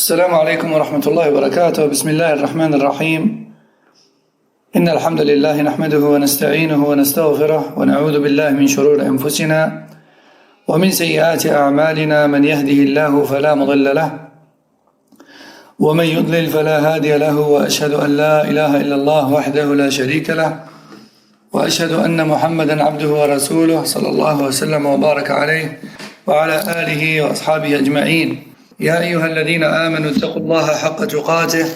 السلام عليكم ورحمة الله وبركاته. بسم الله الرحمن الرحيم. إن الحمد لله نحمده ونستعينه ونستغفره ونعوذ بالله من شرور أنفسنا ومن سيئات أعمالنا. من يهده الله فلا مضل له ومن يضلل فلا هادي له، وأشهد أن لا إله إلا الله وحده لا شريك له، وأشهد أن محمدا عبده ورسوله صلى الله وسلم وبارك عليه وعلى آله وأصحابه أجمعين. يا أيها الذين آمنوا اتقوا الله حق تقاته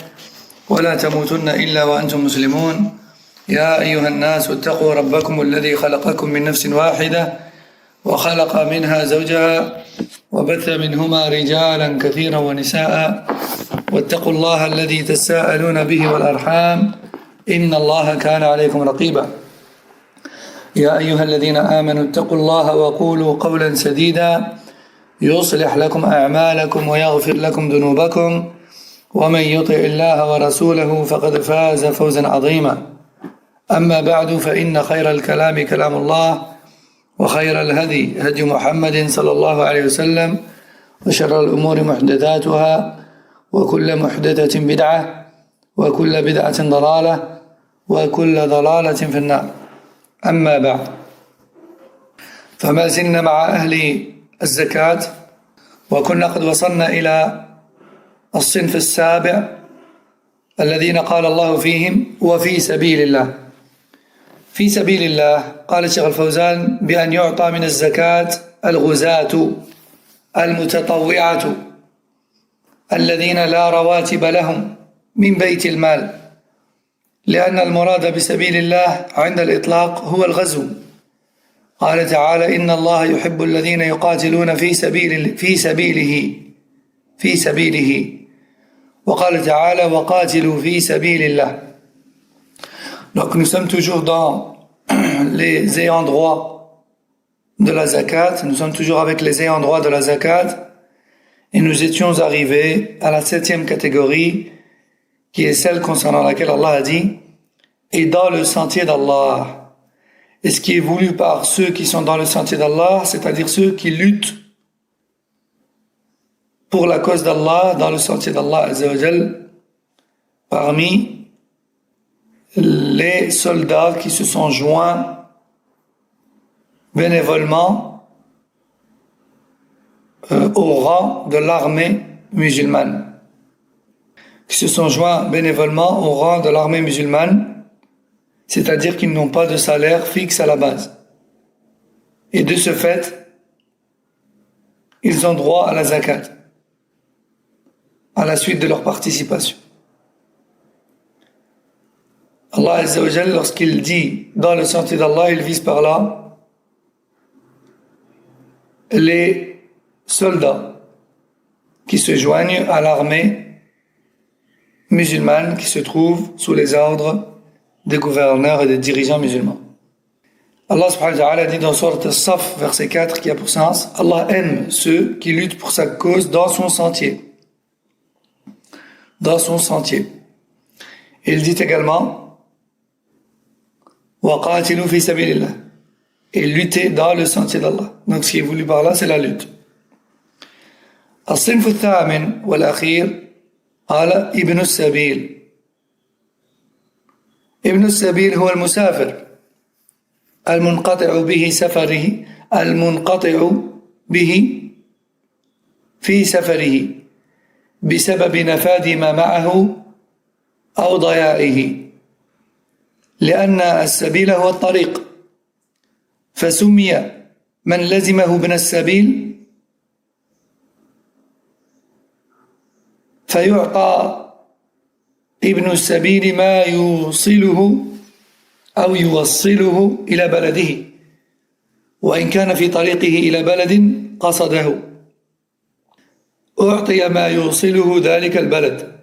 ولا تموتن إلا وأنتم مسلمون. يا أيها الناس اتقوا ربكم الذي خلقكم من نفس واحدة وخلق منها زوجها وبث منهما رجالا كثيرا ونساء، واتقوا الله الذي تساءلون به والأرحام إن الله كان عليكم رقيبا. يا أيها الذين آمنوا اتقوا الله وقولوا قولا سديدا يصلح لكم أعمالكم ويغفر لكم ذنوبكم، ومن يطع الله ورسوله فقد فاز فوزا عظيما. أما بعد، فإن خير الكلام كلام الله، وخير الهدي هدي محمد صلى الله عليه وسلم، وشر الأمور محدثاتها، وكل محدثة بدعة، وكل بدعة ضلالة، وكل ضلالة في النار. أما بعد، فما زلنا مع أهل الزكاة، وكنا قد وصلنا إلى الصنف السابع الذين قال الله فيهم وفي سبيل الله. في سبيل الله قال الشيخ الفوزان بأن يعطى من الزكاة الغزاة المتطوعة الذين لا رواتب لهم من بيت المال، لأن المراد بسبيل الله عند الإطلاق هو الغزو. قال تعالى: إن الله يحب الذين يقاتلون في سبيله. وقال تعالى: وقاتلوا في سبيل الله. Donc nous sommes toujours dans les ayants droit de la zakat, nous sommes toujours avec les ayants droit de la zakat, et nous étions arrivés à la 7e catégorie, qui est celle concernant laquelle Allah a dit: et dans le sentier d'Allah. Et ce qui est voulu par ceux qui sont dans le sentier d'Allah, c'est-à-dire ceux qui luttent pour la cause d'Allah, dans le sentier d'Allah Azza wa Jal, parmi les soldats qui se sont joints bénévolement au rang de l'armée musulmane. Qui se sont joints bénévolement au rang de l'armée musulmane, c'est-à-dire qu'ils n'ont pas de salaire fixe à la base. Et de ce fait, ils ont droit à la zakat, à la suite de leur participation. Allah Azza wa Jal, lorsqu'il dit dans le sentier d'Allah, il vise par là les soldats qui se joignent à l'armée musulmane qui se trouve sous les ordres des gouverneurs et des dirigeants musulmans. Allah subhanahu wa ta'ala dit dans Sourate As-Saff, verset 4, qui a pour sens: Allah aime ceux qui luttent pour sa cause dans son sentier. Dans son sentier. Et il dit également: Wa qatilu fi sabilillah. Et lutter dans le sentier d'Allah. Donc ce qui est voulu par là, c'est la lutte. الصنف الثامن والأخير قال ابن السبيل. ابن السبيل هو المسافر المنقطع به في سفره بسبب نفاد ما معه أو ضياعه، لأن السبيل هو الطريق، فسمي من لزمه ابن السبيل، فيعطى ابن السبيل ما يوصله أو يوصله إلى بلده، وإن كان في طريقه إلى بلد قصده أعطي ما يوصله ذلك البلد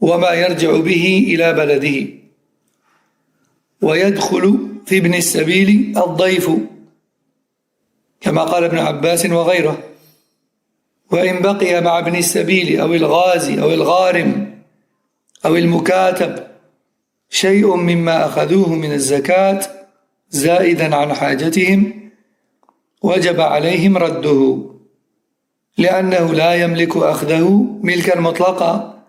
وما يرجع به إلى بلده. ويدخل في ابن السبيل الضيف كما قال ابن عباس وغيره. وإن بقي مع ابن السبيل أو الغازي أو الغارم أو المكاتب شيء مما أخذوه من الزكاة زائدا عن حاجتهم وجب عليهم رده، لأنه لا يملك أخذه ملكا مطلقا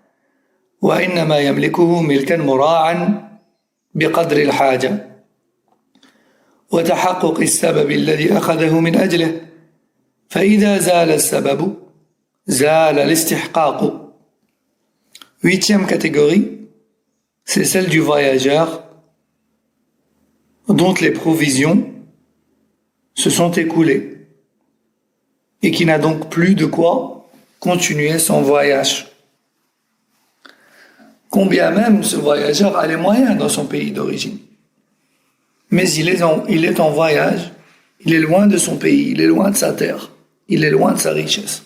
وإنما يملكه ملكا مراعا بقدر الحاجة وتحقق السبب الذي أخذه من أجله فإذا زال السبب زال الاستحقاق. Huitième catégorie, c'est celle du voyageur dont les provisions se sont écoulées et qui n'a donc plus de quoi continuer son voyage. Combien même ce voyageur a les moyens dans son pays d'origine. Mais il est en voyage, il est loin de son pays, il est loin de sa terre, il est loin de sa richesse.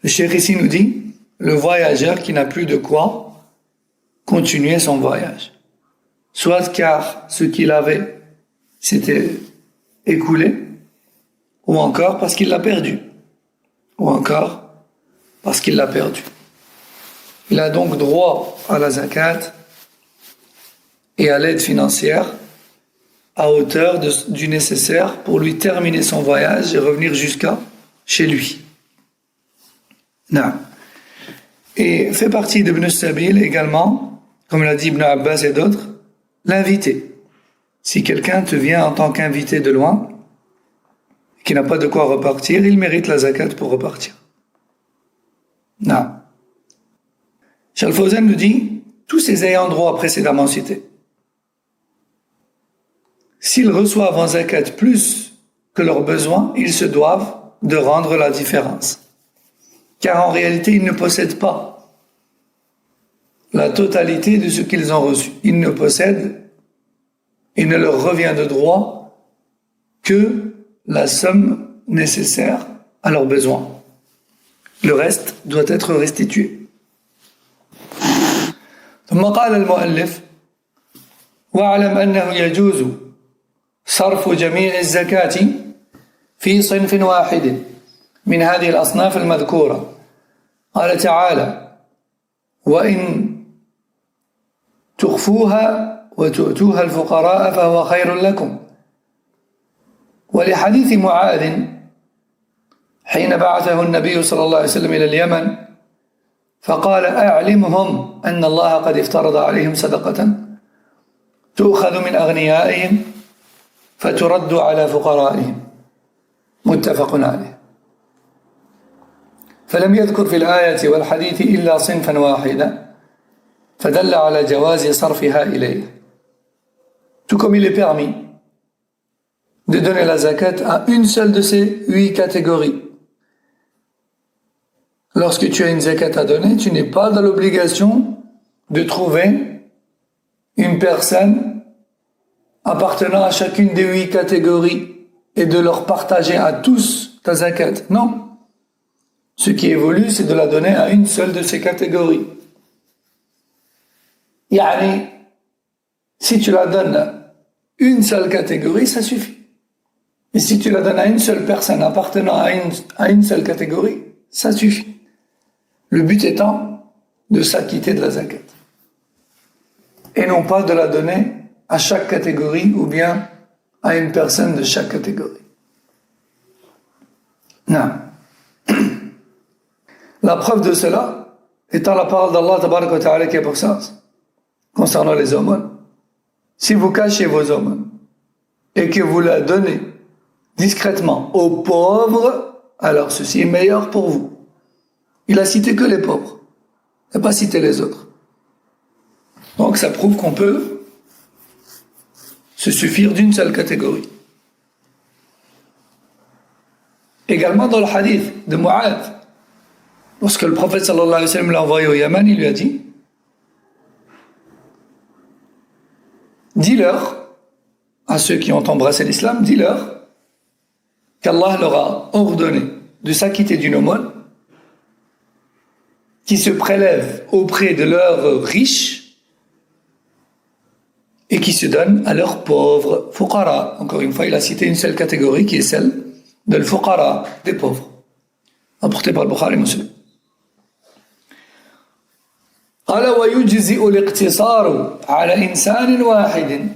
Le cheikh ici nous dit, le voyageur qui n'a plus de quoi continuer son voyage. Soit car ce qu'il avait s'était écoulé, ou encore parce qu'il l'a perdu. Ou encore parce qu'il l'a perdu. Il a donc droit à la zakat et à l'aide financière à hauteur du nécessaire pour lui terminer son voyage et revenir jusqu'à chez lui. Non. Et fait partie d'Ibn Sabil également, comme l'a dit Ibn Abbas et d'autres, l'invité. Si quelqu'un te vient en tant qu'invité de loin, qui n'a pas de quoi repartir, il mérite la zakat pour repartir. Non. Cheikh Al-Fawzan nous dit, tous ces ayants droit précédemment cités, s'ils reçoivent en zakat plus que leurs besoins, ils se doivent de rendre la différence. Car en réalité, ils ne possèdent pas la totalité de ce qu'ils ont reçu. Ils ne possèdent, il ne leur revient de droit que la somme nécessaire à leurs besoins. Le reste doit être restitué. ثم قال المؤلف واعلم أنه يجوز صرف جميع الزكاة في صنف واحد من هذه الأصناف المذكورة. قال تعالى وإن تخفوها وتؤتوها الفقراء فهو خير لكم. ولحديث معاذ حين بعثه النبي صلى الله عليه وسلم إلى اليمن فقال أعلمهم أن الله قد افترض عليهم صدقة تؤخذ من أغنيائهم فترد على فقرائهم متفق عليه. فلم يذكر في الآية والحديث إلا صنفا واحدا فدل على جواز صرفها إليه. Tout comme il est permis de donner la zakat à une seule de ces 8 catégories. Lorsque tu as une zakat à donner, tu n'es pas dans l'obligation de trouver une personne appartenant à chacune des 8 catégories et de leur partager à tous ta zakat. Non. Ce qui évolue, c'est de la donner à une seule de ces catégories. Yani, si tu la donnes à une seule catégorie, ça suffit. Et si tu la donnes à une seule personne appartenant à une seule catégorie, ça suffit. Le but étant de s'acquitter de la zakat. Et non pas de la donner à chaque catégorie ou bien à une personne de chaque catégorie. Non. La preuve de cela étant la parole d'Allah Tabaraka wa Ta'ala qui est pour ça concernant les aumônes. Si vous cachez vos aumônes et que vous la donnez discrètement aux pauvres, alors ceci est meilleur pour vous. Il a cité que les pauvres, il n'a pas cité les autres. Donc ça prouve qu'on peut se suffire d'une seule catégorie. Également dans le hadith de Mu'adh, lorsque le prophète sallallahu alayhi wa sallam l'a envoyé au Yémen, il lui a dit dis-leur, à ceux qui ont embrassé l'islam, dis-leur qu'Allah leur a ordonné de s'acquitter d'une aumône qui se prélève auprès de leurs riches et qui se donne à leurs pauvres, fuqara. Encore une fois, il a cité une seule catégorie qui est celle de fuqara, des pauvres, apporté par le Bukhari et Muslim. قال ويجزئ الاقتصار على إنسان واحد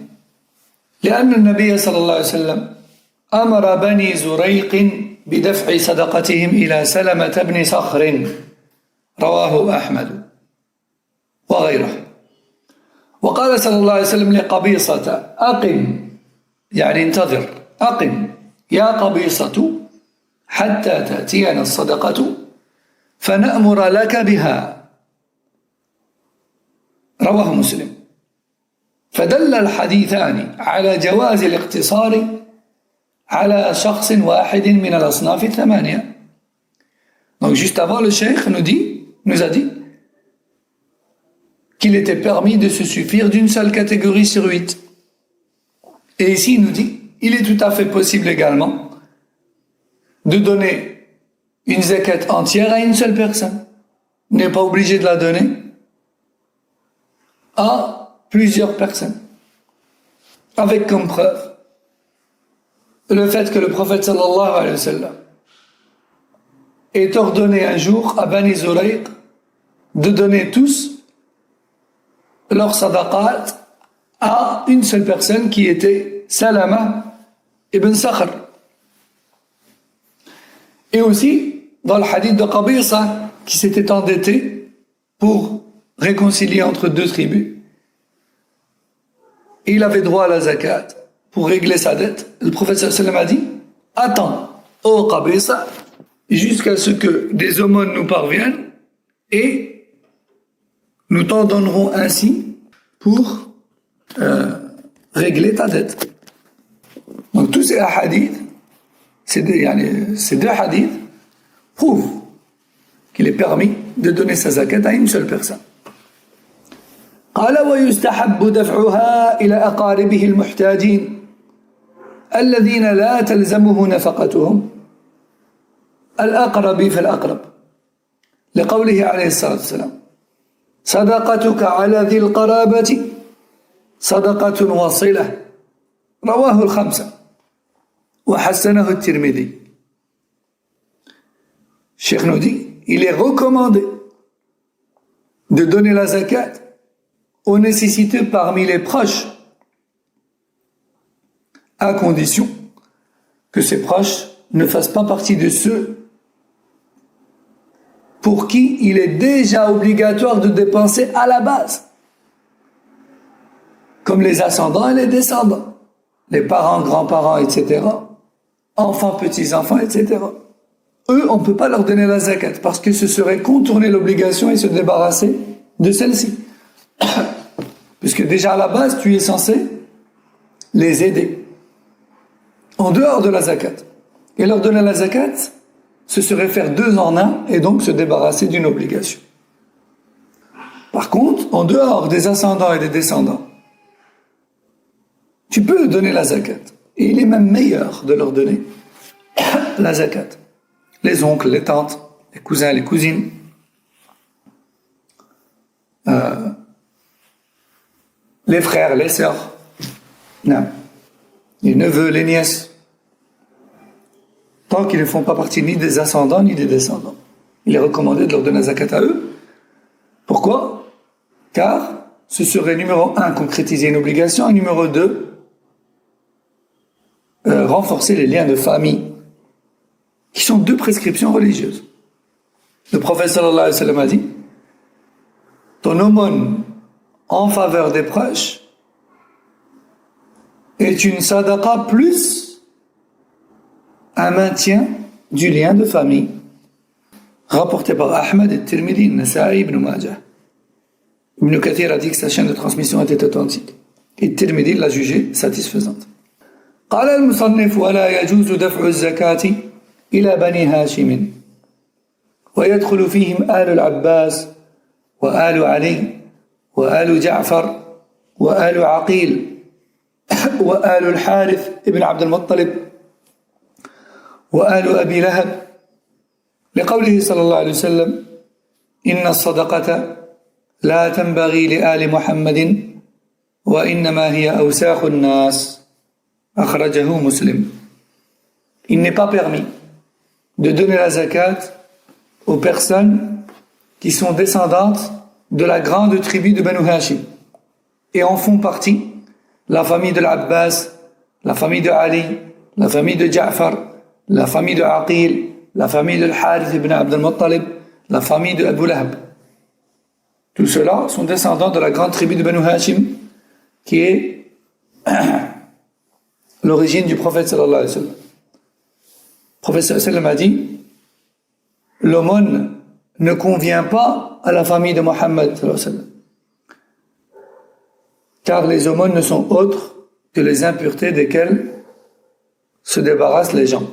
لأن النبي صلى الله عليه وسلم أمر بني زريق بدفع صدقتهم إلى سلمة بن صخر رواه أحمد وغيره. وقال صلى الله عليه وسلم لقبيصة أقم، يعني انتظر، أقم يا قبيصة حتى تأتينا الصدقة فنأمر لك بها، رواه مسلم. فدل الحديثان على جواز الاقتصار على شخص واحد من الأصناف الثمانية. Donc juste avant, le cheikh nous a dit qu'il était permis de se suffire d'une seule catégorie sur 8. Et ici, il nous dit, il est tout à fait possible également de donner une zakat entière à une seule personne. On n'est pas obligé de la donner à plusieurs personnes. Avec comme preuve le fait que le prophète sallallahu alayhi wa sallam est ordonné un jour à Bani Zurayq de donner tous leur sadaqat à une seule personne qui était Salama ibn Sakhr. Et aussi dans le hadith de Qabisa qui s'était endetté pour réconcilier entre deux tribus. Et il avait droit à la zakat pour régler sa dette. Le prophète sallallahu alayhi wa sallam a dit: attends, ô Qabisa, jusqu'à ce que des aumônes nous parviennent et nous t'en donnerons ainsi pour régler ta dette. Donc tous ces hadiths, ces deux hadiths prouvent qu'il est permis de donner sa zakat à une seule personne. قال ويستحب دفعها إلى أقاربه المحتاجين الذين لا تلزمه نفقتهم الأقرب فالأقرب، لقوله عليه الصلاة والسلام: صدقتك على ذي القرابة صدقة وصلة، رواه الخمسة وحسنه الترمذي. Cheikh nous dit, il est recommandé de donner la zakat aux nécessités parmi les proches, à condition que ces proches ne fassent pas partie de ceux pour qui il est déjà obligatoire de dépenser à la base, comme les ascendants et les descendants, les parents, grands-parents, etc., enfants, petits-enfants, etc. Eux, on ne peut pas leur donner la zakat parce que ce serait contourner l'obligation et se débarrasser de celle-ci. Puisque déjà à la base, tu es censé les aider en dehors de la zakat. Et leur donner la zakat, ce serait faire deux en un et donc se débarrasser d'une obligation. Par contre, en dehors des ascendants et des descendants, tu peux donner la zakat. Et il est même meilleur de leur donner la zakat. Les oncles, les tantes, les cousins, les cousines, les frères, les sœurs, non, les neveux, les nièces, tant qu'ils ne font pas partie ni des ascendants ni des descendants. Il est recommandé de leur donner la zakat à eux. Pourquoi? Car ce serait numéro 1, concrétiser une obligation, et numéro 2, renforcer les liens de famille, qui sont deux prescriptions religieuses. Le prophète sallallahu alayhi wa sallam a dit: ton aumône en faveur des proches est une sadaqa plus un maintien du lien de famille. Rapporté par Ahmed et Tirmidhi, Nasa'i, Ibn Majah. Ibn Kathir a dit que sa chaîne de transmission était authentique. Et Tirmidhi l'a jugée satisfaisante. قال المصنف: ولا يجوز دفع الزكاة إلى بني هاشم ويدخل فيهم آل العباس وآل علي وآل جعفر وآل عقيل وآل الحارث ابن عبد المطلب وآل أبي لهب، لقوله صلى الله عليه وسلم: إن الصدقة لا تنبغي لآل محمد وإنما هي أوساخ الناس، أخرجه مسلم. Il n'est pas permis de donner la zakat aux personnes qui sont descendantes de la grande tribu de Banu Hashim et en font partie la famille de l'Abbas, la famille de Ali, la famille de Ja'far, la famille de Aqil, la famille de Al-Harith ibn Abd al-Muttalib, la famille de Abu Lahab. Tous ceux-là sont descendants de la grande tribu de Banu Hashim, qui est l'origine du prophète sallallahu alayhi wa sallam. Le prophète sallallahu alayhi wa sallam a dit: l'aumône ne convient pas à la famille de Mohammed sallallahu alayhi wa sallam, car les aumônes ne sont autres que les impuretés desquelles se débarrassent les gens.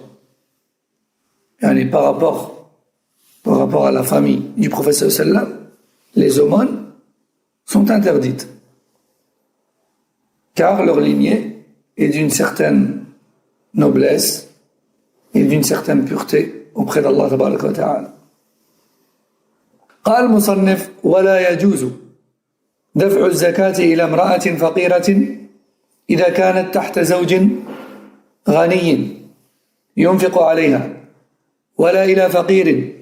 Et par rapport à la famille du prophète sallallahu alayhi wa sallam, les aumônes sont interdites, car leur lignée est d'une certaine noblesse et d'une certaine pureté auprès d'Allah tabaraka wa ta'ala. قال المصنف: ولا يجوز دفع الزكاة إلى امرأة فقيرة إذا كانت تحت زوج غني ينفق عليها، ولا إلى فقير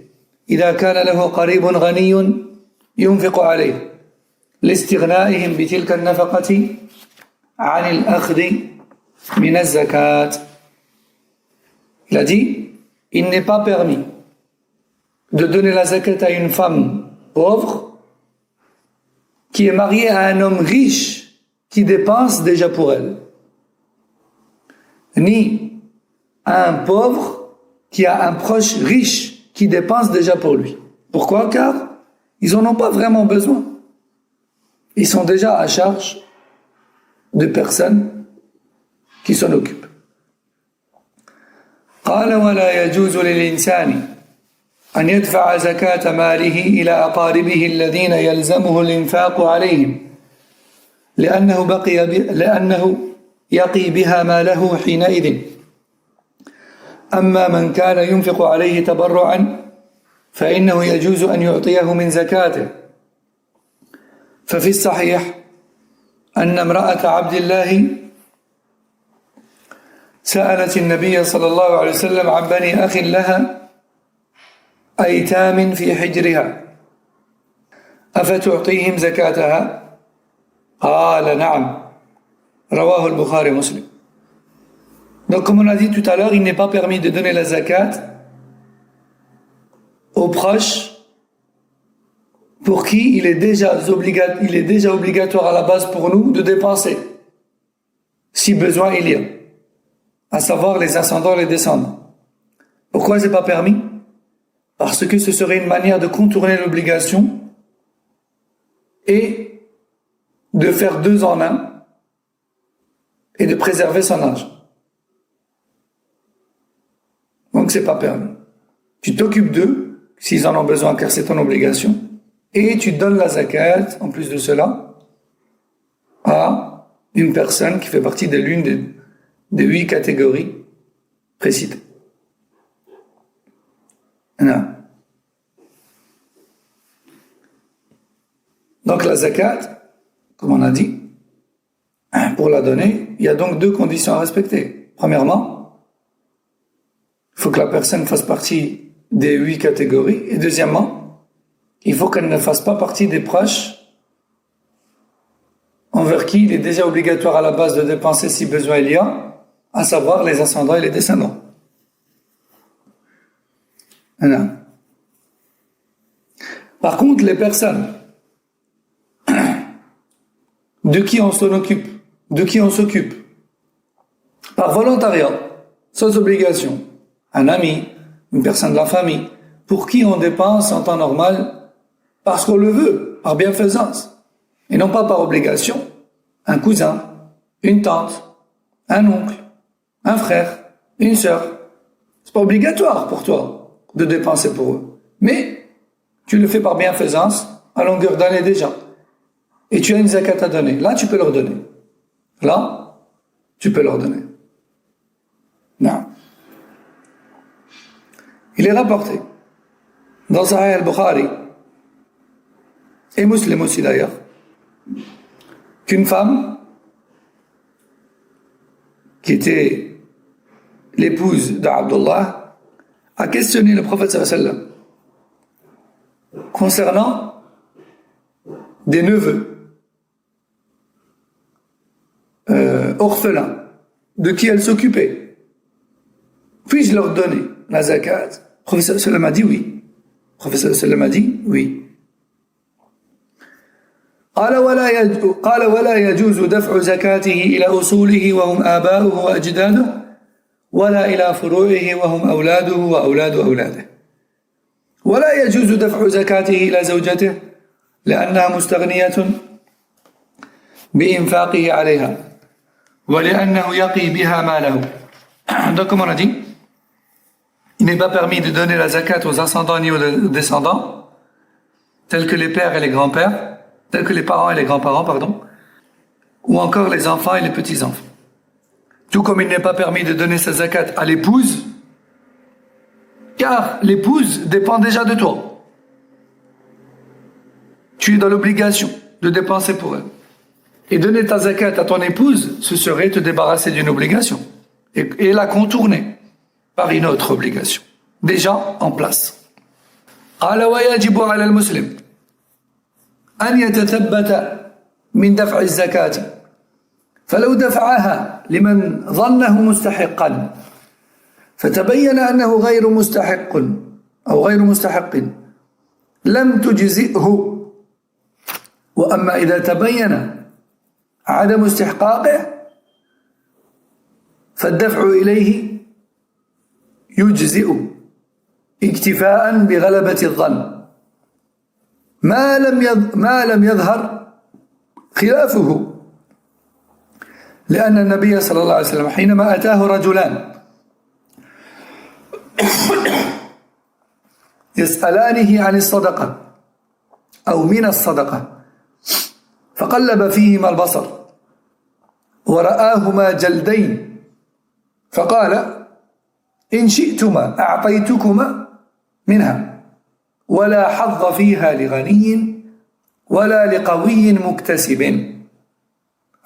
إذا كان له قريب غني ينفق عليه، لاستغنائهم بتلك النفقة عن الأخذ من الزكاة. Il a dit: il n'est pas permis de donner la zakat à une femme pauvre qui est mariée à un homme riche qui dépense déjà pour elle, ni à un pauvre qui a un proche riche qui dépense déjà pour lui. Pourquoi? Car ils n'en ont pas vraiment besoin. Ils sont déjà à charge de personnes qui s'en occupent. قال: ولا يجوز للإنسان أن يدفع زكاة ماله إلى أقاربه الذين يلزمه الإنفاق عليهم لأنه يقي بها ماله حينئذ. أما من كان ينفق عليه تبرعا فإنه يجوز أن يعطيه من زكاته. ففي الصحيح أن امرأة عبد الله سألت النبي صلى الله عليه وسلم عن بني أخ لها أيتام في حجرها أفتعطيهم زكاتها؟ قال: نعم. رواه البخاري مسلم. Donc, comme on a dit tout à l'heure, il n'est pas permis de donner la zakat aux proches pour qui il est déjà obligatoire à la base pour nous de dépenser, si besoin il y a, à savoir les ascendants et les descendants. Pourquoi c'est pas permis? Parce que ce serait une manière de contourner l'obligation et de faire deux en un et de préserver son âge. Donc c'est pas permis. Tu t'occupes d'eux s'ils en ont besoin, car c'est ton obligation, et tu donnes la zakat en plus de cela à une personne qui fait partie de l'une des 8 catégories précitées. Non. Donc la zakat, comme on a dit, pour la donner, il y a donc 2 conditions à respecter. Premièrement, il faut que la personne fasse partie des 8 catégories, et deuxièmement, il faut qu'elle ne fasse pas partie des proches envers qui il est déjà obligatoire à la base de dépenser si besoin il y a, à savoir les ascendants et les descendants. Non. Par contre, les personnes de qui on s'occupe par volontariat, sans obligation, un ami, une personne de la famille, pour qui on dépense en temps normal parce qu'on le veut, par bienfaisance, et non pas par obligation, un cousin, une tante, un oncle, un frère, une sœur. C'est pas obligatoire pour toi de dépenser pour eux, mais tu le fais par bienfaisance à longueur d'année déjà. Et tu as une zakat à donner. Là, tu peux leur donner. Là, tu peux leur donner. Non. Il est rapporté dans Sahih al-Bukhari et Muslim aussi d'ailleurs qu'une femme qui était l'épouse d'Abdullah a questionné le prophète sallallahu alayhi wa sallam concernant des neveux orphelins de qui elle s'occupait. Puis-je leur donner la zakat? Le professeur sallam a dit oui. Le professeur sallam a dit oui. قال ولا يجوز دفع زكاته إلى أصوله وهم آباؤه وأجداده ولا إلى فروعه وهم أولاده وأولاد أولاده ولا يجوز دفع زكاته إلى زوجته لأنها مستغنية بإنفاقه عليها ولأنه يقي بها ماله. Donc comme on a dit, il n'est pas permis de donner la zakat aux ascendants ni aux descendants, tels que les pères et les grands-pères, tels que les parents et les grands-parents, pardon, ou encore les enfants et les petits-enfants. Tout comme il n'est pas permis de donner sa zakat à l'épouse, car l'épouse dépend déjà de toi. Tu es dans l'obligation de dépenser pour elle. Et donner ta zakat à ton épouse, ce serait te débarrasser d'une obligation et la contourner par une autre obligation, déjà en place. قال ويجب على المسلم أن يتثبت من دفع الزكاة فلو دفعها لمن ظنه مستحقا فتبين أنه غير مستحق أو غير مستحق لم تجزئه وأما إذا تبين عدم استحقاقه فالدفع إليه يجزئ اكتفاء بغلبة الظن ما لم يظهر خلافه لأن النبي صلى الله عليه وسلم حينما أتاه رجلان يسألانه عن الصدقة أو من الصدقة فقلب فيهما البصر ورآهما جلدين فقال إن شئتما أعطيتكما منها ولا حظ فيها لغني ولا لقوي مكتسب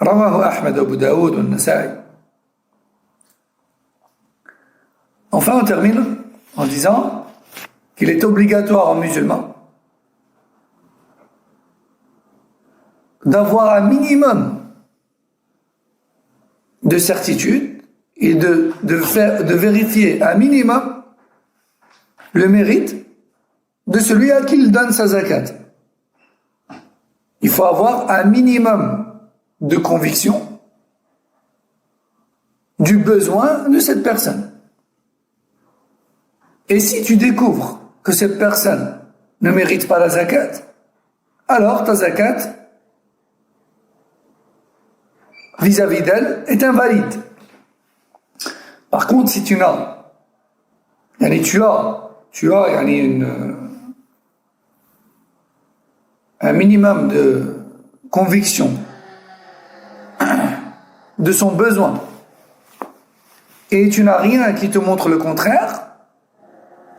رواه أحمد وأبو داود والنسائي. Enfin, on termine en disant qu'il est obligatoire aux musulmans d'avoir un minimum de certitude et de vérifier un minimum le mérite de celui à qui il donne sa zakat. Il faut avoir un minimum de conviction du besoin de cette personne. Et si tu découvres que cette personne ne mérite pas la zakat, alors ta zakat vis-à-vis d'elle est invalide. Par contre, si tu as un minimum de conviction de son besoin et tu n'as rien qui te montre le contraire,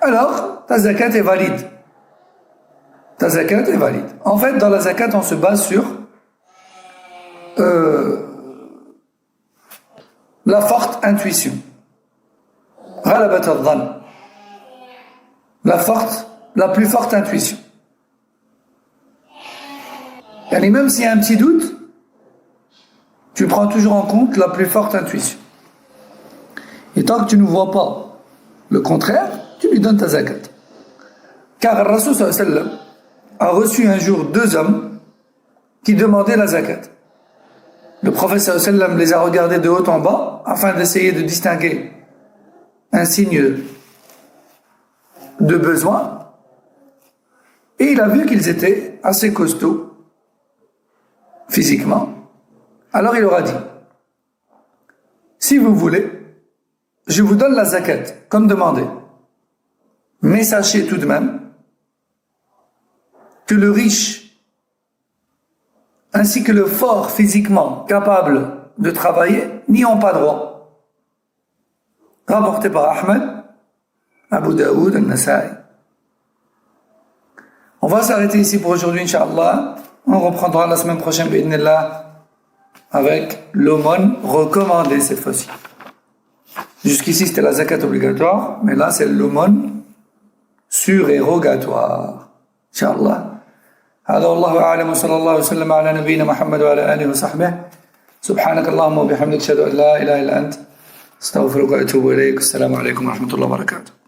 alors ta zakat est valide. Ta zakat est valide. En fait, dans la zakat, on se base sur la forte intuition. غلبة الظن. La plus forte intuition. Et même s'il y a un petit doute, tu prends toujours en compte la plus forte intuition. Et tant que tu ne vois pas le contraire, tu lui donnes ta zakat. Car le Rasul sallallahu alayhi wa sallam a reçu un jour deux hommes qui demandaient la zakat. Le prophète sallallahu alayhi wa sallam les a regardés de haut en bas afin d'essayer de distinguer un signe de besoin, et il a vu qu'ils étaient assez costauds physiquement. Alors il leur a dit: si vous voulez, je vous donne la zakat comme demandé, mais sachez tout de même que le riche ainsi que le fort physiquement capable de travailler n'y ont pas droit. Rapporté par Ahmed, Abu Daoud, Al-Nasa'i. On va s'arrêter ici pour aujourd'hui, Inch'Allah. On reprendra la semaine prochaine, bi'idhnillah, avec l'aumône recommandée cette fois-ci. Jusqu'ici, c'était la zakat obligatoire, mais là, c'est l'aumône surérogatoire. Inch'Allah. هذا والله أعلم وصلى الله وسلم على نبينا محمد وعلى آله وصحبه سبحانك اللهم وبحمدك أشهد أن لا إله إلا أنت استغفرك واتوب اليك. السلام عليكم ورحمة الله وبركاته.